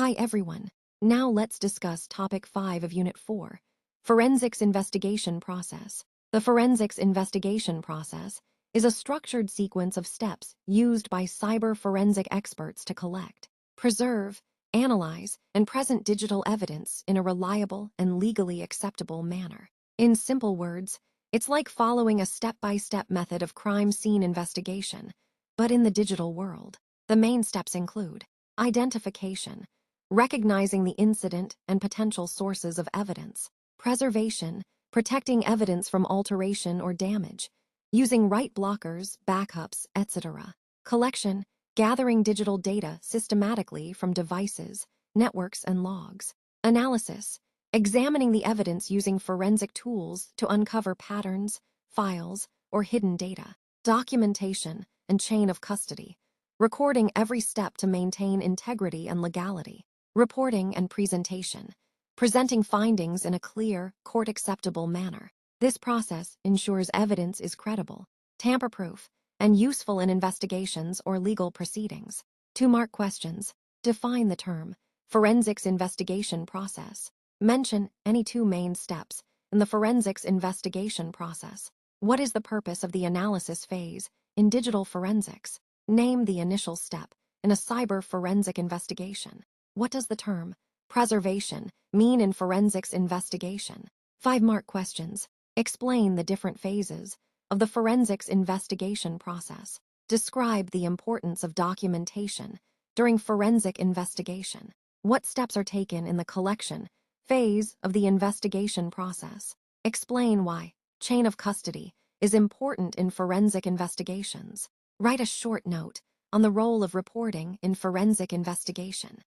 Hi everyone. Now let's discuss topic 5 of Unit 4, Forensics Investigation Process. The forensics investigation process is a structured sequence of steps used by cyber forensic experts to collect, preserve, analyze, and present digital evidence in a reliable and legally acceptable manner. In simple words, it's like following a step-by-step method of crime scene investigation, but in the digital world. The main steps include identification, recognizing the incident and potential sources of evidence; preservation, protecting evidence from alteration or damage, using write blockers, backups, etc.; collection, gathering digital data systematically from devices, networks, and logs; analysis, examining the evidence using forensic tools to uncover patterns, files, or hidden data; documentation and chain of custody, recording every step to maintain integrity and legality; reporting and presentation, presenting findings in a clear, court-acceptable manner. This process ensures evidence is credible, tamper-proof, and useful in investigations or legal proceedings. 2-mark questions. Define the term forensics investigation process. Mention any 2 main steps in the forensics investigation process. What is the purpose of the analysis phase in digital forensics? Name the initial step in a cyber forensic investigation. What does the term preservation mean in forensics investigation? 5-mark questions. Explain the different phases of the forensics investigation process. Describe the importance of documentation during forensic investigation. What steps are taken in the collection phase of the investigation process? Explain why chain of custody is important in forensic investigations. Write a short note on the role of reporting in forensic investigation.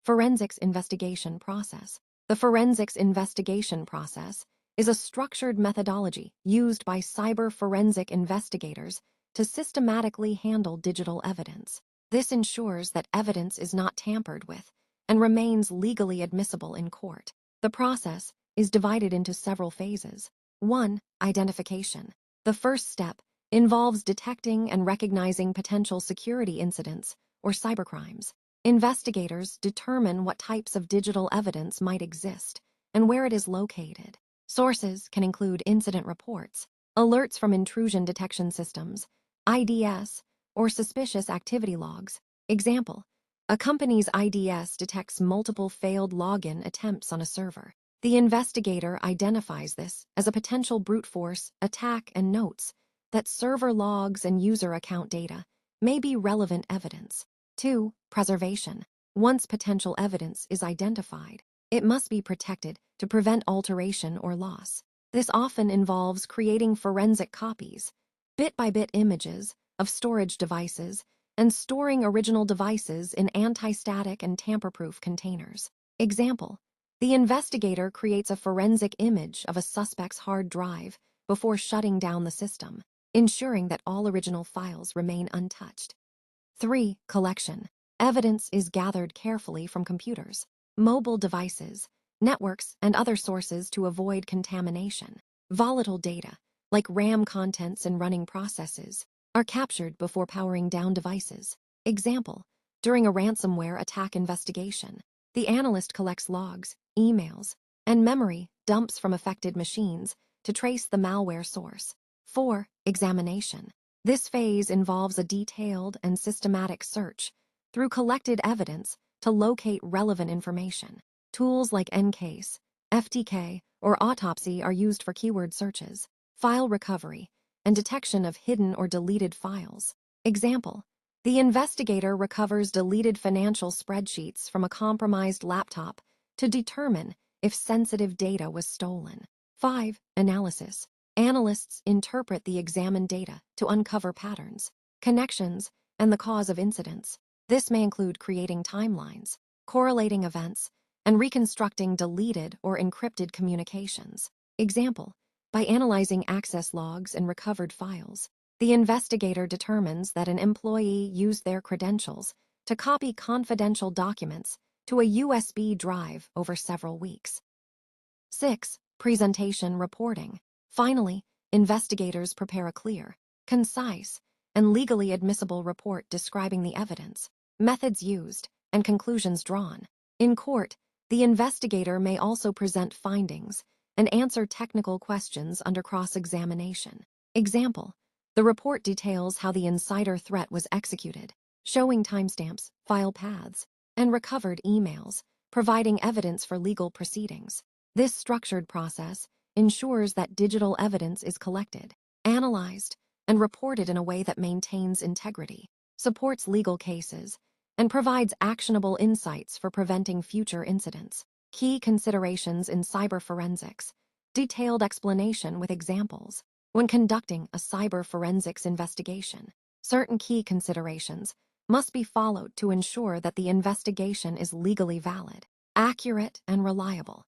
Forensics investigation process. The forensics investigation process is a structured methodology used by cyber forensic investigators to systematically handle digital evidence. This ensures that evidence is not tampered with and remains legally admissible in court. The process is divided into several phases. 1. Identification. The first step involves detecting and recognizing potential security incidents or cybercrimes. Investigators determine what types of digital evidence might exist and where it is located. Sources can include incident reports, alerts from intrusion detection systems, IDS, or suspicious activity logs. Example: a company's IDS detects multiple failed login attempts on a server. The investigator identifies this as a potential brute force attack and notes that server logs and user account data may be relevant evidence. 2. Preservation. Once potential evidence is identified, it must be protected to prevent alteration or loss. This often involves creating forensic copies, bit-by-bit images of storage devices, and storing original devices in anti-static and tamper-proof containers. Example: the investigator creates a forensic image of a suspect's hard drive before shutting down the system, ensuring that all original files remain untouched. 3. Collection. Evidence is gathered carefully from computers, mobile devices, networks, and other sources to avoid contamination. Volatile data, like RAM contents and running processes, are captured before powering down devices. Example: during a ransomware attack investigation, the analyst collects logs, emails, and memory dumps from affected machines to trace the malware source. 4. Examination. This phase involves a detailed and systematic search through collected evidence to locate relevant information. Tools like EnCase, FTK, or Autopsy are used for keyword searches, file recovery, and detection of hidden or deleted files. Example: the investigator recovers deleted financial spreadsheets from a compromised laptop to determine if sensitive data was stolen. 5. Analysis. Analysts interpret the examined data to uncover patterns, connections, and the cause of incidents. This may include creating timelines, correlating events, and reconstructing deleted or encrypted communications. Example: by analyzing access logs and recovered files, the investigator determines that an employee used their credentials to copy confidential documents to a USB drive over several weeks. 6. Presentation reporting. Finally, investigators prepare a clear, concise, and legally admissible report describing the evidence, methods used, and conclusions drawn. In court, the investigator may also present findings and answer technical questions under cross-examination. Example: the report details how the insider threat was executed, showing timestamps, file paths, and recovered emails, providing evidence for legal proceedings. This structured process ensures that digital evidence is collected, analyzed, and reported in a way that maintains integrity, supports legal cases, and provides actionable insights for preventing future incidents. Key considerations in cyber forensics. Detailed explanation with examples. When conducting a cyber forensics investigation, certain key considerations must be followed to ensure that the investigation is legally valid, accurate, and reliable.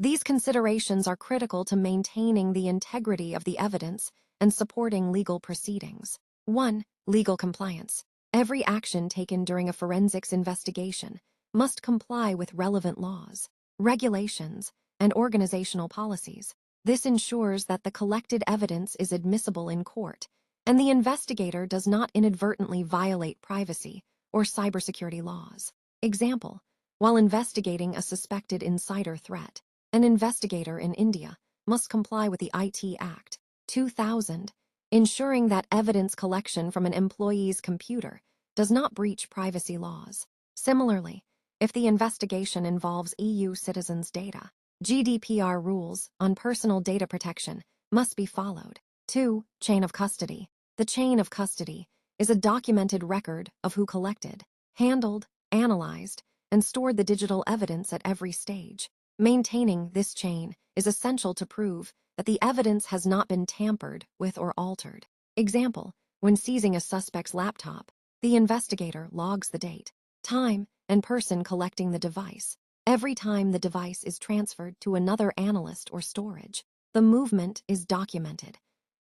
These considerations are critical to maintaining the integrity of the evidence and supporting legal proceedings. 1. Legal compliance. Every action taken during a forensics investigation must comply with relevant laws, regulations, and organizational policies. This ensures that the collected evidence is admissible in court, and the investigator does not inadvertently violate privacy or cybersecurity laws. Example: while investigating a suspected insider threat, an investigator in India must comply with the IT Act 2000, ensuring that evidence collection from an employee's computer does not breach privacy laws. Similarly, if the investigation involves EU citizens' data, GDPR rules on personal data protection must be followed. 2. Chain of custody. The chain of custody is a documented record of who collected, handled, analyzed, and stored the digital evidence at every stage. Maintaining this chain is essential to prove that the evidence has not been tampered with or altered. Example: when seizing a suspect's laptop, the investigator logs the date, time, and person collecting the device. Every time the device is transferred to another analyst or storage, the movement is documented.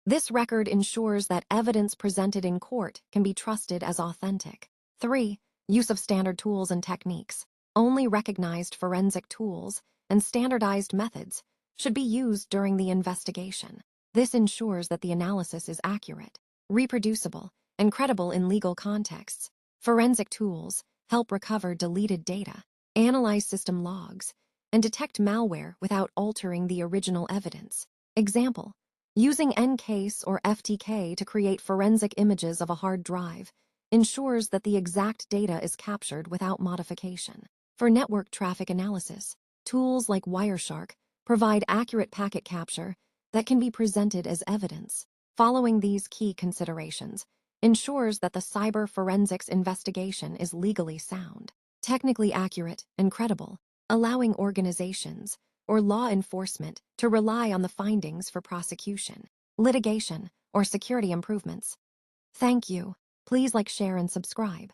This record ensures that evidence presented in court can be trusted as authentic. 3. Use of standard tools and techniques. Only recognized forensic tools and standardized methods should be used during the investigation. This ensures that the analysis is accurate, reproducible, and credible in legal contexts. Forensic tools help recover deleted data, analyze system logs, and detect malware without altering the original evidence. Example: using ENCASE or FTK to create forensic images of a hard drive ensures that the exact data is captured without modification. For network traffic analysis, tools like Wireshark provide accurate packet capture that can be presented as evidence. Following these key considerations ensures that the cyber forensics investigation is legally sound, technically accurate, and credible, allowing organizations or law enforcement to rely on the findings for prosecution, litigation, or security improvements. Thank you. Please like, share, and subscribe.